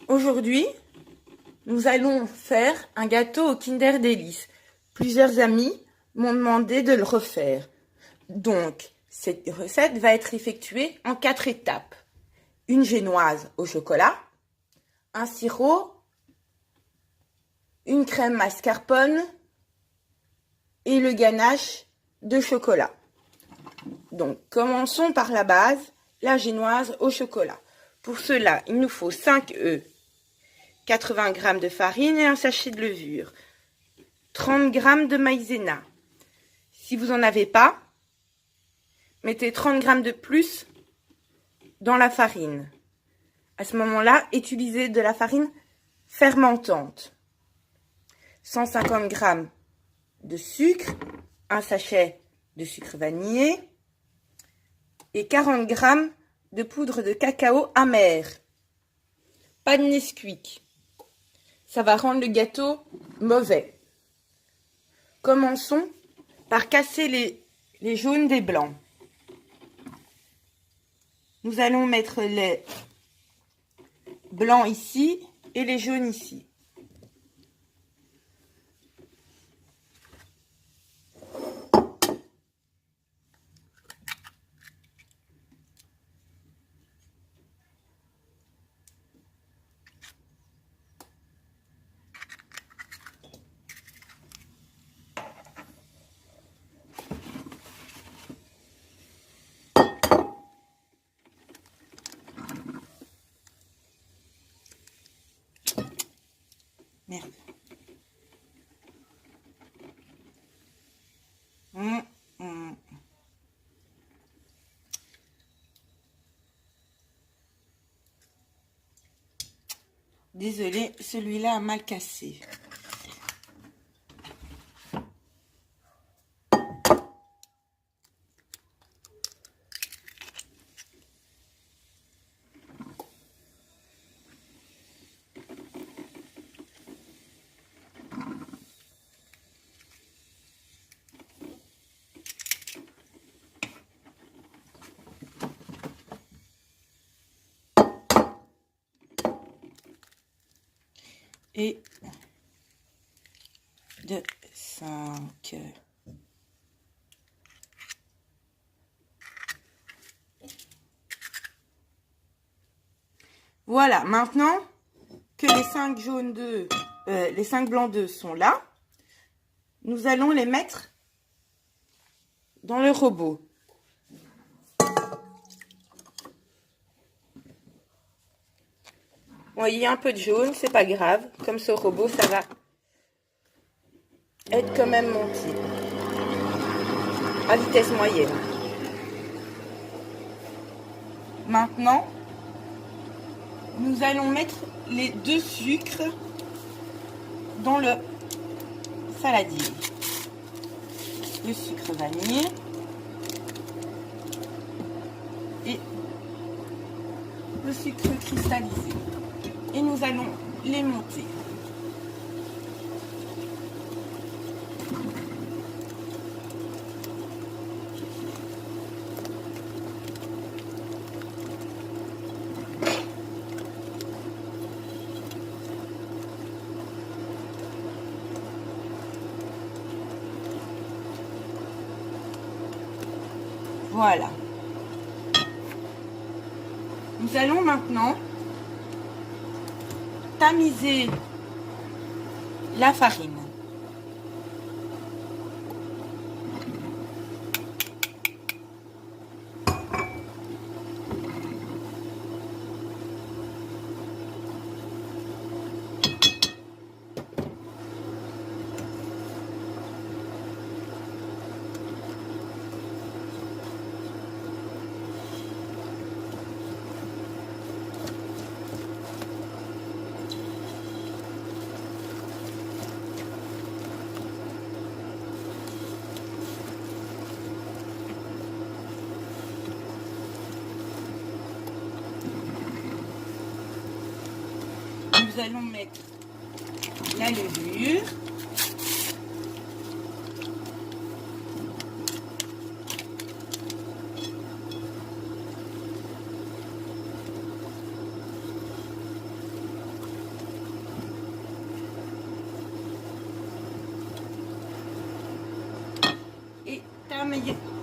Aujourd'hui, nous allons faire un gâteau au Kinder Délice. Plusieurs amis m'ont demandé de le refaire. Donc, cette recette va être effectuée en 4 étapes. Une génoise au chocolat, un sirop, une crème mascarpone et le ganache de chocolat. Donc, commençons par la base, la génoise au chocolat. Pour cela, il nous faut 5 œufs, 80 g de farine et un sachet de levure, 30 g de maïzena. Si vous n'en avez pas, mettez 30 g de plus dans la farine. À ce moment-là, utilisez de la farine fermentante. 150 g de sucre, un sachet de sucre vanillé et 40 g de poudre de cacao amer. Pas de Nesquik. Ça va rendre le gâteau mauvais. Commençons par casser les jaunes des blancs. Nous allons mettre les blancs ici et les jaunes ici. Merde. Désolée, celui-là a mal cassé. Et 2, 5. Voilà, maintenant que les 5 jaunes d'œufs, les 5 blancs d'œufs sont là, nous allons les mettre dans le robot. Bon, il y a un peu de jaune, c'est pas grave. Comme ce robot, ça va être quand même monté à vitesse moyenne. Maintenant, nous allons mettre les 2 sucres dans le saladier. Le sucre vanillé et le sucre cristallisé. Et nous allons les monter. Voilà. Nous allons maintenant tamiser la farine. Nous allons mettre la levure.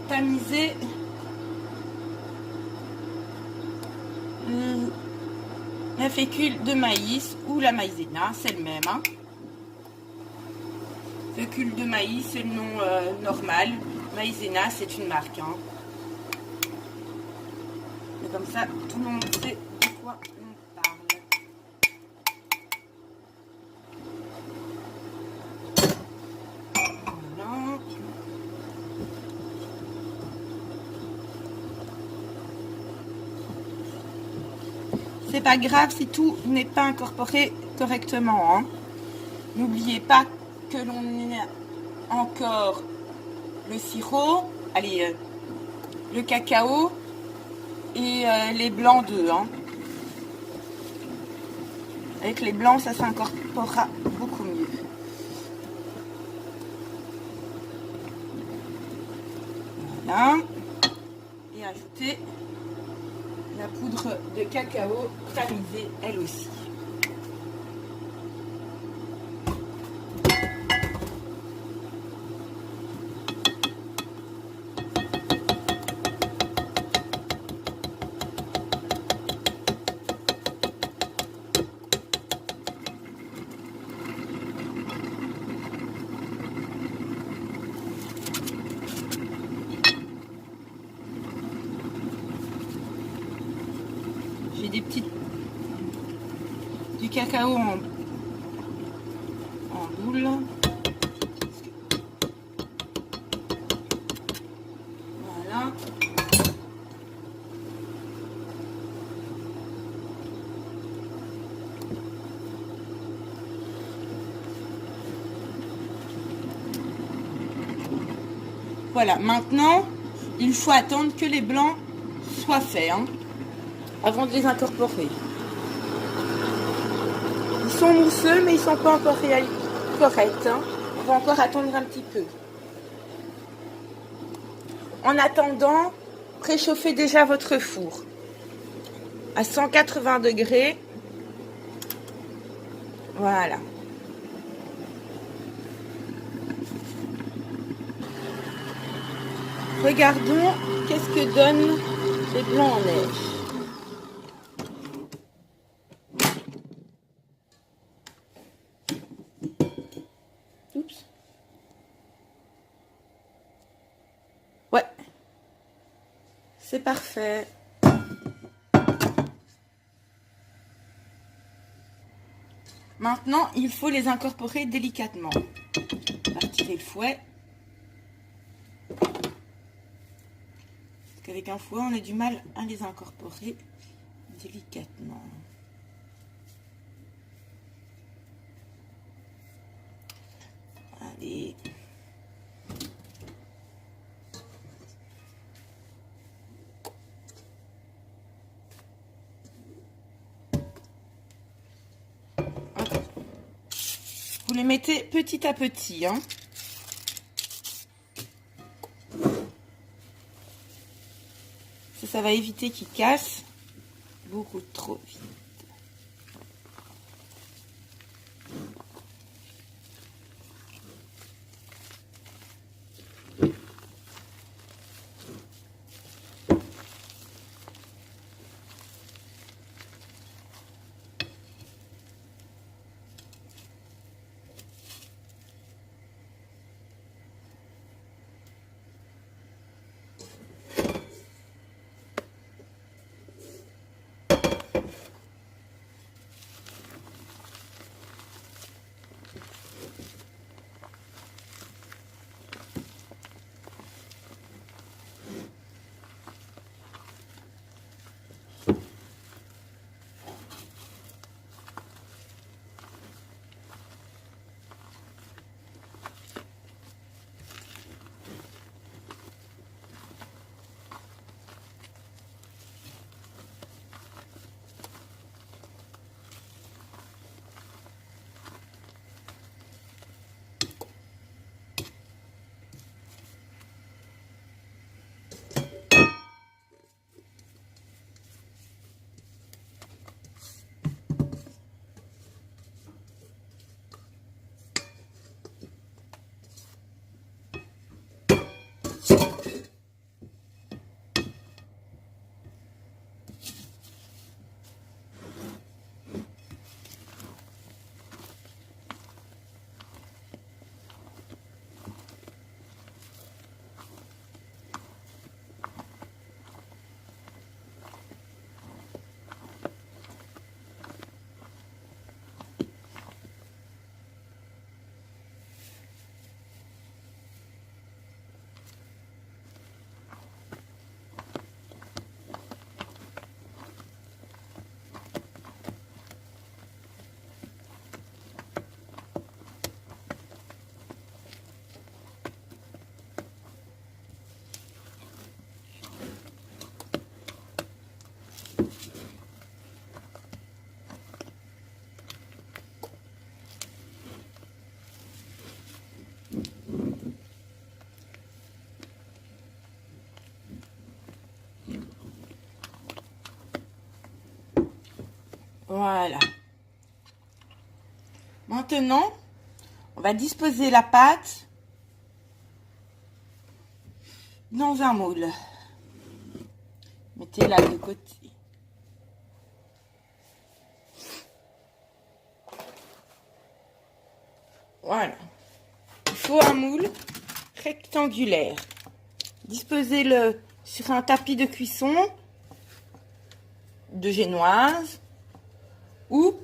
tamiser la fécule de maïs ou la maïzena, c'est le même. Hein. Fécule de maïs, c'est le nom normal. Maïzena, c'est une marque. Hein. Et comme ça, tout le monde sait de quoi on parle. Voilà. C'est pas grave si tout n'est pas incorporé correctement. Hein. N'oubliez pas que l'on a encore le sirop, allez, le cacao et les blancs d'œufs. Hein. Avec les blancs, ça s'incorporera beaucoup mieux. Voilà. Et ajouter la poudre de cacao tamisée, elle aussi. J'ai des petites du cacao en boule. Voilà. Voilà, maintenant, il faut attendre que les blancs soient faits, hein, avant de les incorporer. Ils sont mousseux, mais ils sont pas encore corrects. Hein. On va encore attendre un petit peu. En attendant, préchauffez déjà votre four à 180 degrés. Voilà. Regardons qu'est-ce que donnent les blancs en neige. Oups. Ouais. C'est parfait. Maintenant, il faut les incorporer délicatement. Partirez le fouet. Parce qu'avec un fouet, on a du mal à les incorporer délicatement. Allez. Vous les mettez petit à petit, hein. Ça va éviter qu'ils cassent beaucoup trop vite. Voilà. Maintenant, on va disposer la pâte dans un moule. Mettez-la de côté. Voilà. Il faut un moule rectangulaire. Disposez-le sur un tapis de cuisson de génoise ou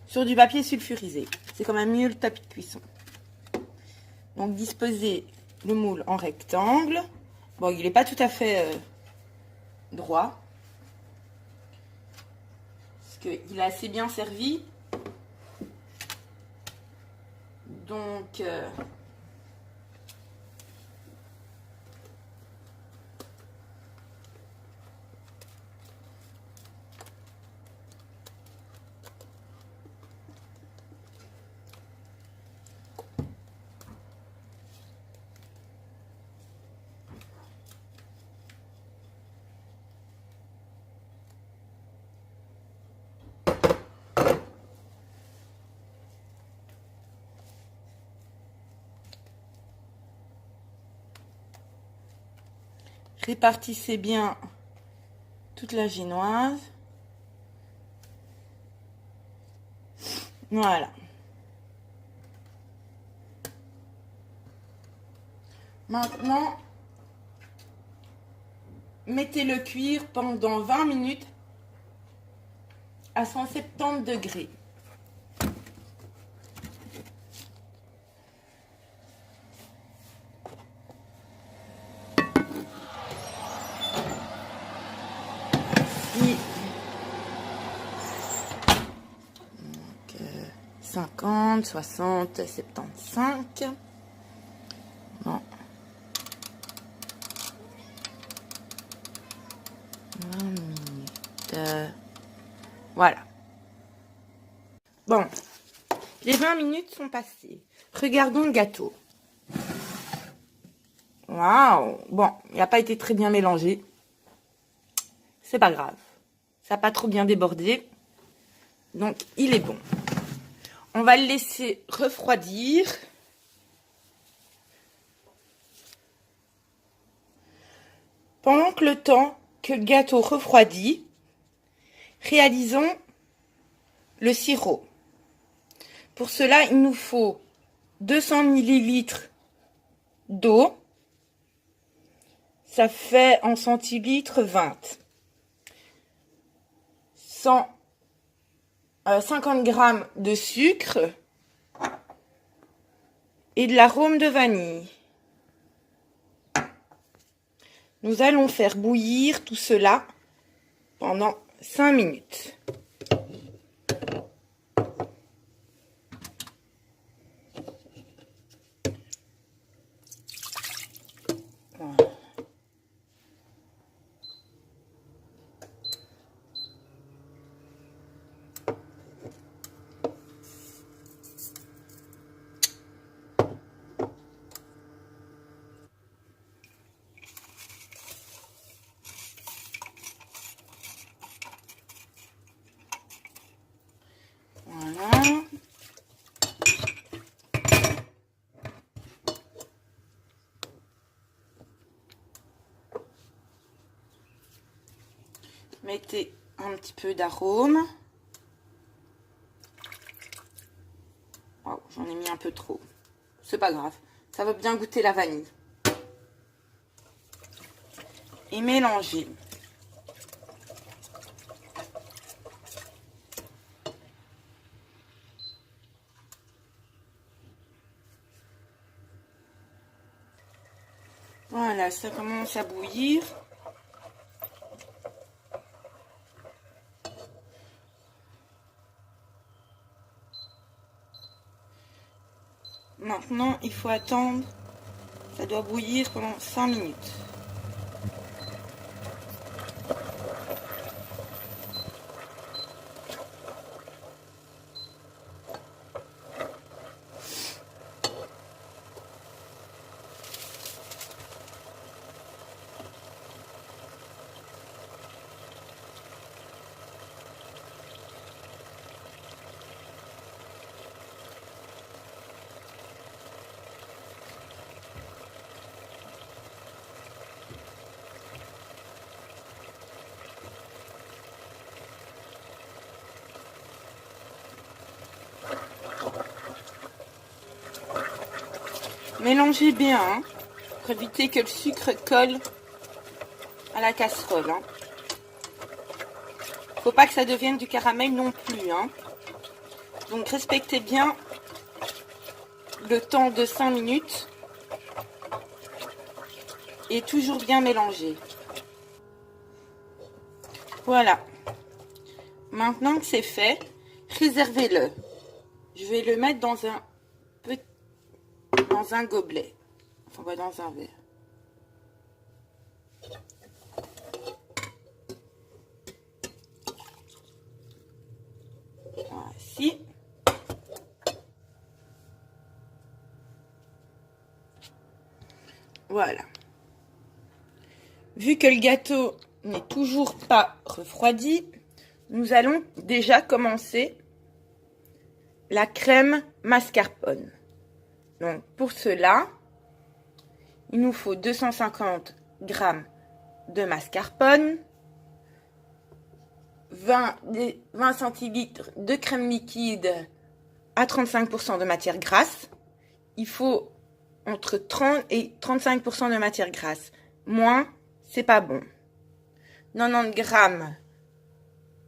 sur du papier sulfurisé. C'est quand même mieux le tapis de cuisson. Donc disposez le moule en rectangle. Bon, il n'est pas tout à fait droit. Parce qu'il a assez bien servi. Donc répartissez bien toute la génoise. Voilà. Maintenant, mettez-le cuire pendant 20 minutes à 170 degrés. Puis, 50, 60, 75. Bon. 20 minutes. Voilà. Bon. Les 20 minutes sont passées. Regardons le gâteau. Waouh! Bon, il n'a pas été très bien mélangé. C'est pas grave. Ça n'a pas trop bien débordé. Donc, il est bon. On va le laisser refroidir. Pendant que le temps que le gâteau refroidit, réalisons le sirop. Pour cela, il nous faut 200 ml d'eau. Ça fait en centilitres 20. 50 g de sucre et de l'arôme de vanille. Nous allons faire bouillir tout cela pendant 5 minutes. Voilà. Mettez un petit peu d'arôme. Oh, j'en ai mis un peu trop. C'est pas grave. Ça va bien goûter la vanille. Et mélangez. Voilà, ça commence à bouillir. Maintenant, il faut attendre. Ça doit bouillir pendant 5 minutes. Mélangez bien, hein, pour éviter que le sucre colle à la casserole. Hein. Faut pas que ça devienne du caramel non plus. Hein. Donc respectez bien le temps de 5 minutes et toujours bien mélanger. Voilà. Maintenant que c'est fait, réservez-le. Je vais le mettre dans un gobelet. Enfin, dans un verre. Voici. Voilà. Vu que le gâteau n'est toujours pas refroidi, nous allons déjà commencer la crème mascarpone. Donc pour cela, il nous faut 250 g de mascarpone, 20 centilitres de crème liquide à 35% de matière grasse. Il faut entre 30 et 35% de matière grasse. Moins, c'est pas bon. 90 g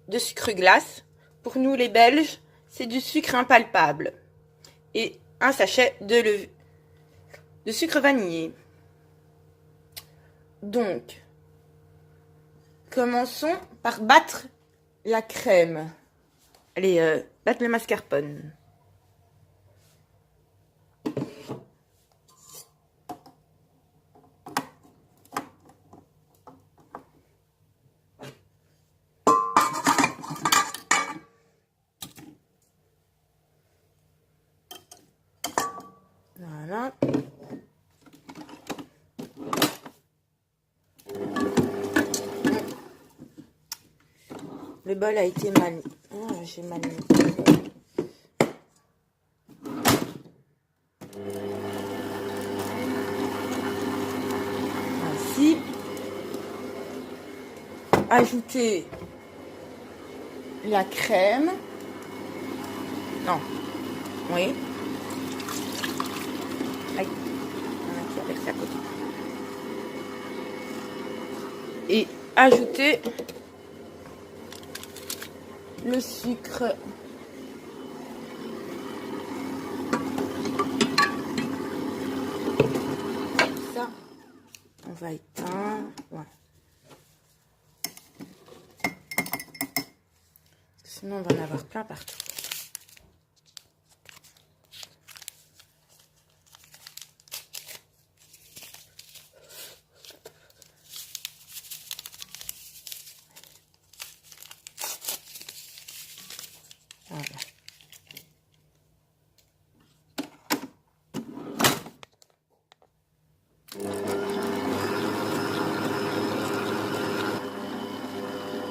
de sucre glace. Pour nous les Belges, c'est du sucre impalpable. Et un sachet de sucre vanillé. Donc, commençons par battre la crème. Allez, battre le mascarpone. Voilà. Le bol a été mal mis. Oh, j'ai mal mis. Ainsi. Ajouter la crème. Non. Oui. Aïe. Avec ça côté. Et ajouter le sucre. Ça, on va éteindre. Voilà. Sinon, on va en avoir plein partout. Voilà.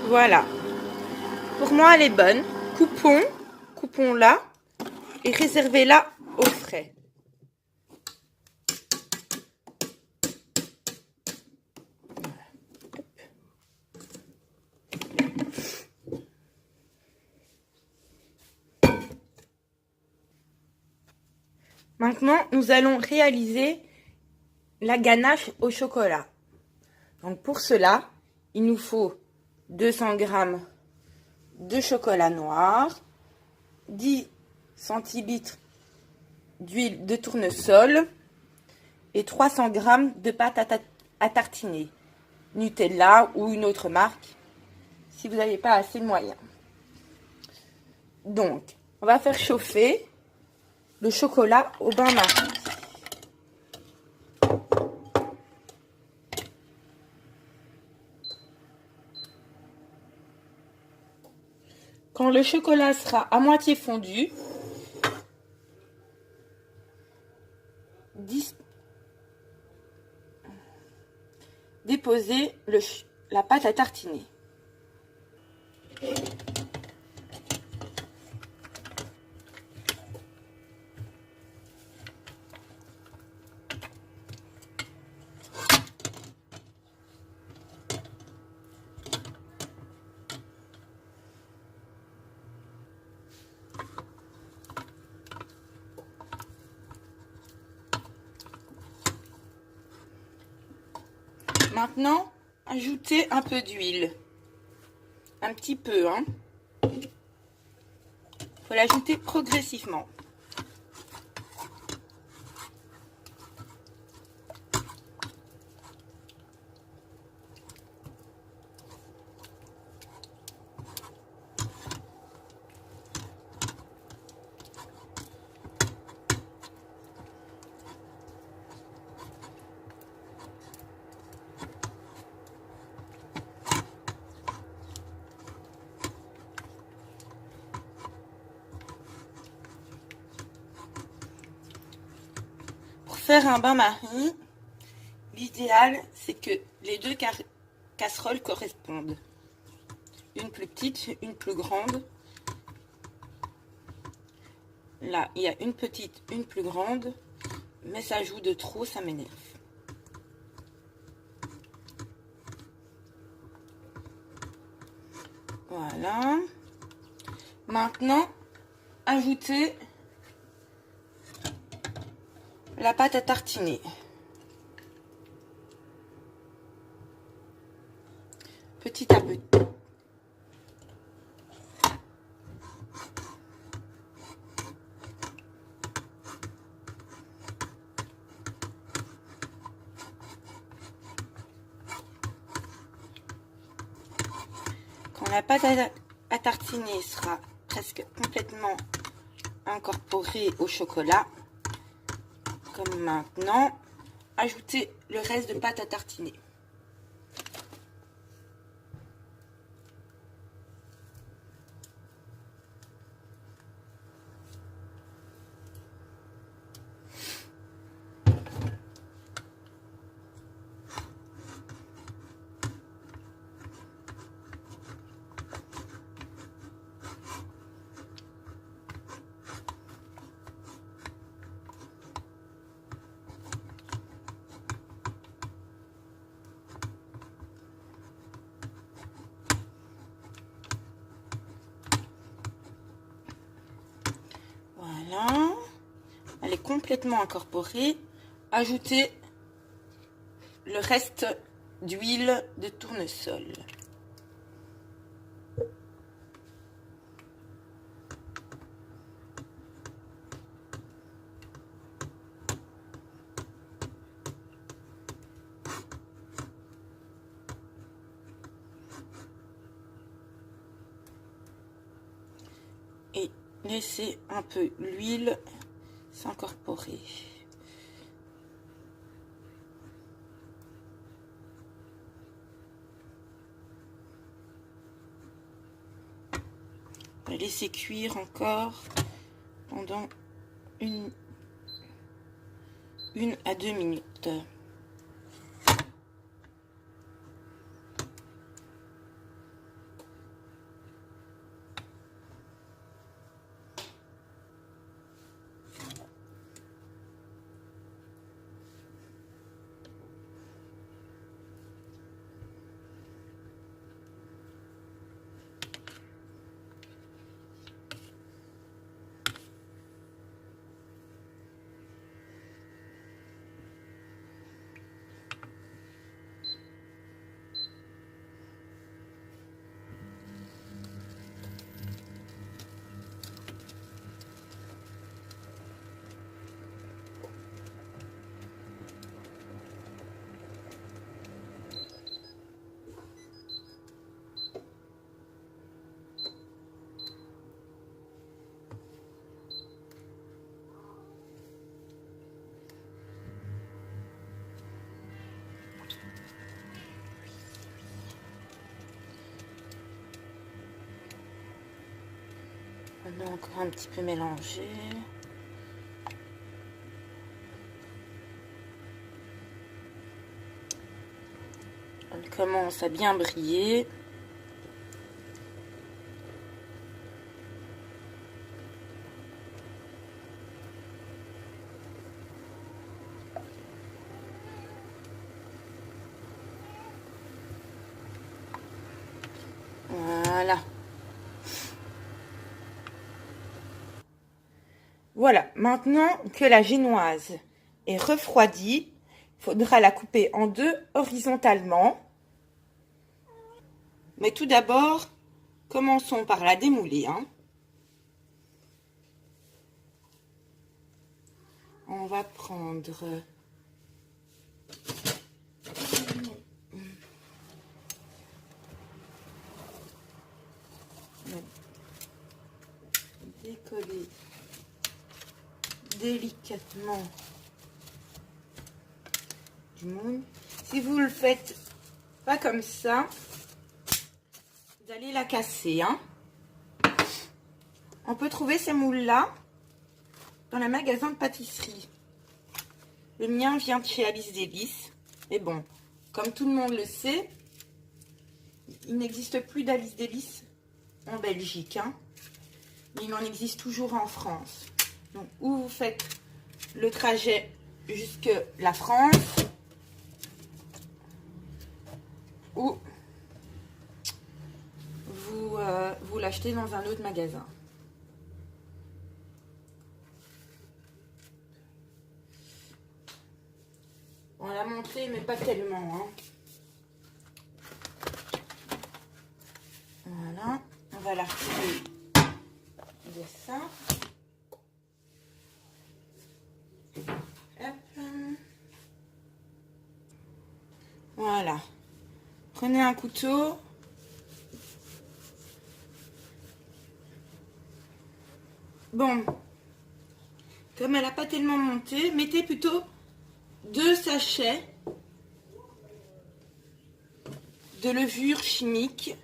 Voilà. Pour moi, elle est bonne. Coupons-la et réservez-la au frais. Maintenant, nous allons réaliser la ganache au chocolat. Donc pour cela, il nous faut 200 g de chocolat noir, 10 centilitres d'huile de tournesol et 300 g de pâte à tartiner, Nutella ou une autre marque, si vous n'avez pas assez de moyens. Donc, on va faire chauffer le chocolat au bain-marie. Quand le chocolat sera à moitié fondu, déposez la pâte à tartiner. Maintenant, ajoutez un peu d'huile. Un petit peu, hein. Il faut l'ajouter progressivement. Pour faire un bain-marie, l'idéal, c'est que les deux casseroles correspondent. Une plus petite, une plus grande. Là, il y a une petite, une plus grande, mais ça joue de trop, ça m'énerve. Voilà. Maintenant, ajoutez la pâte à tartiner. Petit à petit. Quand la pâte à tartiner sera presque complètement incorporée au chocolat, comme maintenant, ajoutez le reste de pâte à tartiner. Voilà, elle est complètement incorporée. Ajoutez le reste d'huile de tournesol. Et laissez un peu l'huile s'incorporer. Laissez cuire encore pendant une à 2 minutes. On a encore un petit peu mélangé. Elle commence à bien briller. Voilà. Voilà, maintenant que la génoise est refroidie, faudra la couper en deux horizontalement. Mais tout d'abord, commençons par la démouler. On va prendre décoller délicatement du moule. Si vous le faites pas comme ça, vous allez la casser. On peut trouver ces moules-là dans les magasins de pâtisserie. Le mien vient de chez Alice Délices. Mais bon, comme tout le monde le sait, il n'existe plus d'Alice Délices en Belgique. Mais il en existe toujours en France. Donc, ou vous faites le trajet jusque la France, ou vous l'achetez dans un autre magasin. On l'a monté, mais pas tellement. Voilà, on va la retirer de ça. Hop. Voilà. Prenez un couteau. Bon, comme elle n'a pas tellement monté, mettez plutôt 2 sachets de levure chimique.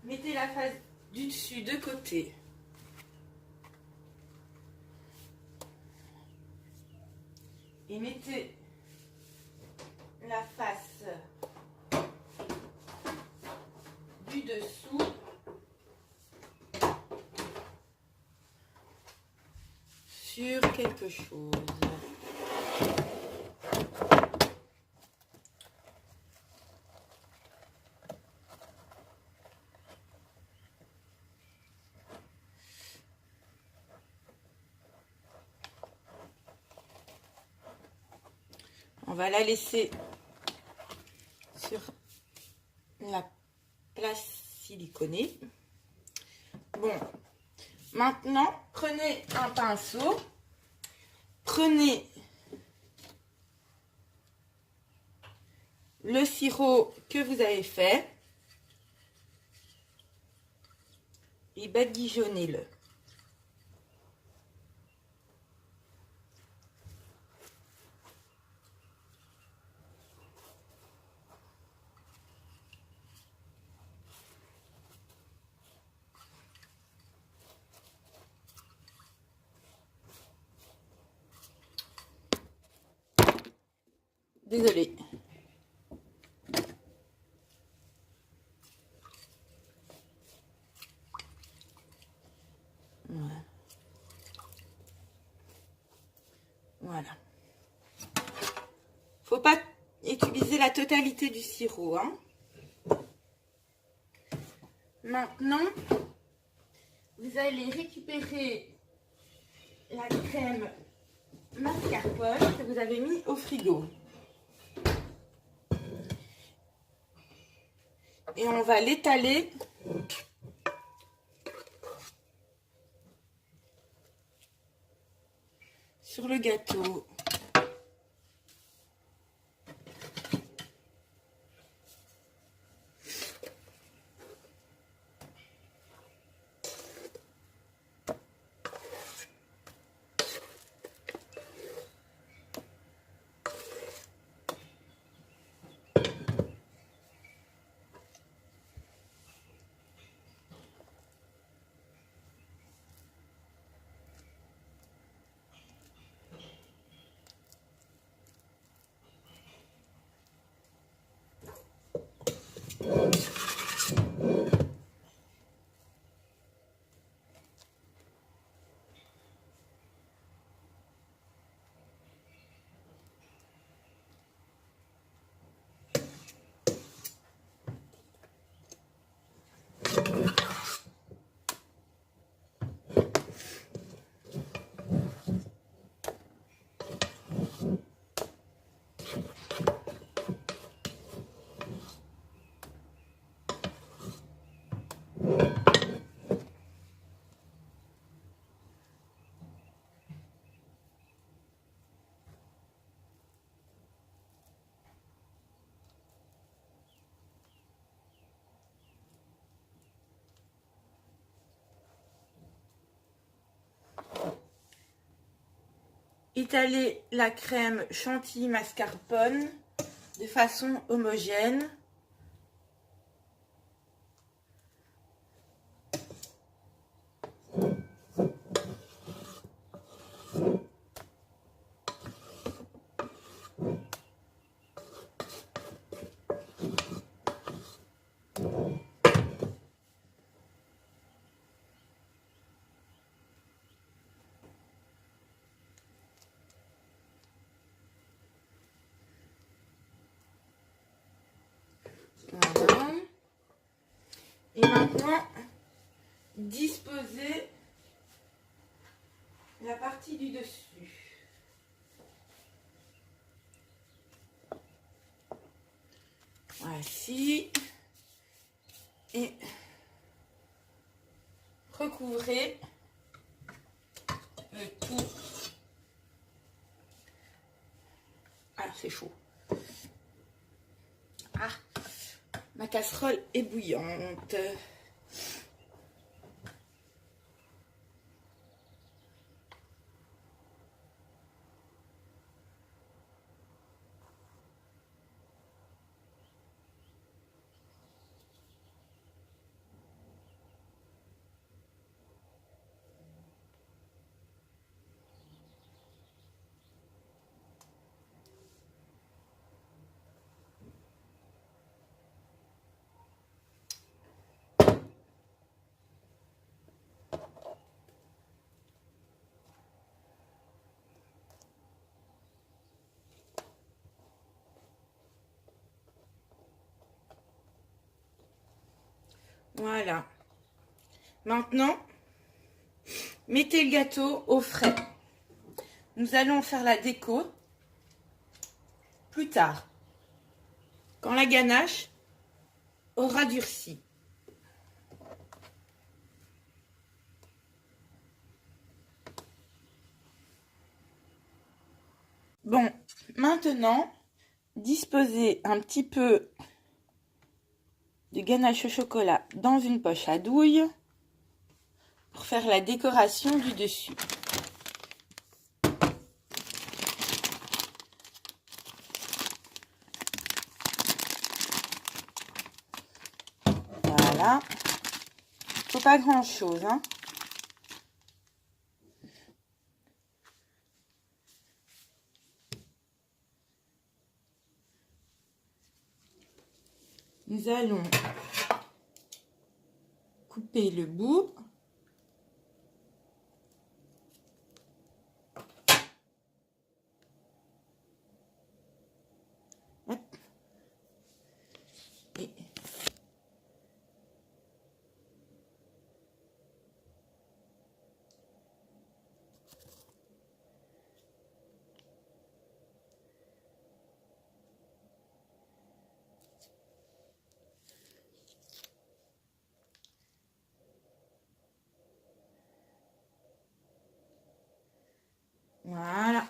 Mettez la face du dessus de côté. Et mettez la face du dessous sur quelque chose. On va la laisser sur la place siliconée. Bon, maintenant, prenez un pinceau, prenez le sirop que vous avez fait et badigeonnez-le. Désolée. Voilà. Faut pas utiliser la totalité du sirop. Maintenant, vous allez récupérer la crème mascarpone que vous avez mis au frigo. Et on va l'étaler sur le gâteau. étaler la crème chantilly mascarpone de façon homogène. Voilà. Et maintenant, disposer la partie du dessus. Voici. Et recouvrez le tout. Ah, c'est chaud. Ah, ma casserole est bouillante. Voilà. Maintenant, mettez le gâteau au frais. Nous allons faire la déco plus tard, quand la ganache aura durci. Bon, maintenant, disposez un petit peu de ganache au chocolat dans une poche à douille pour faire la décoration du dessus. Voilà. Faut pas grand chose, hein. Nous allons couper le bout. Hop. Et voilà.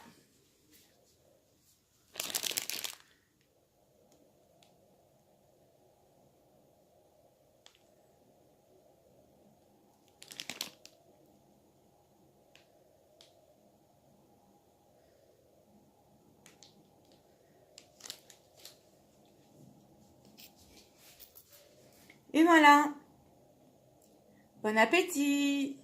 Et voilà. Bon appétit!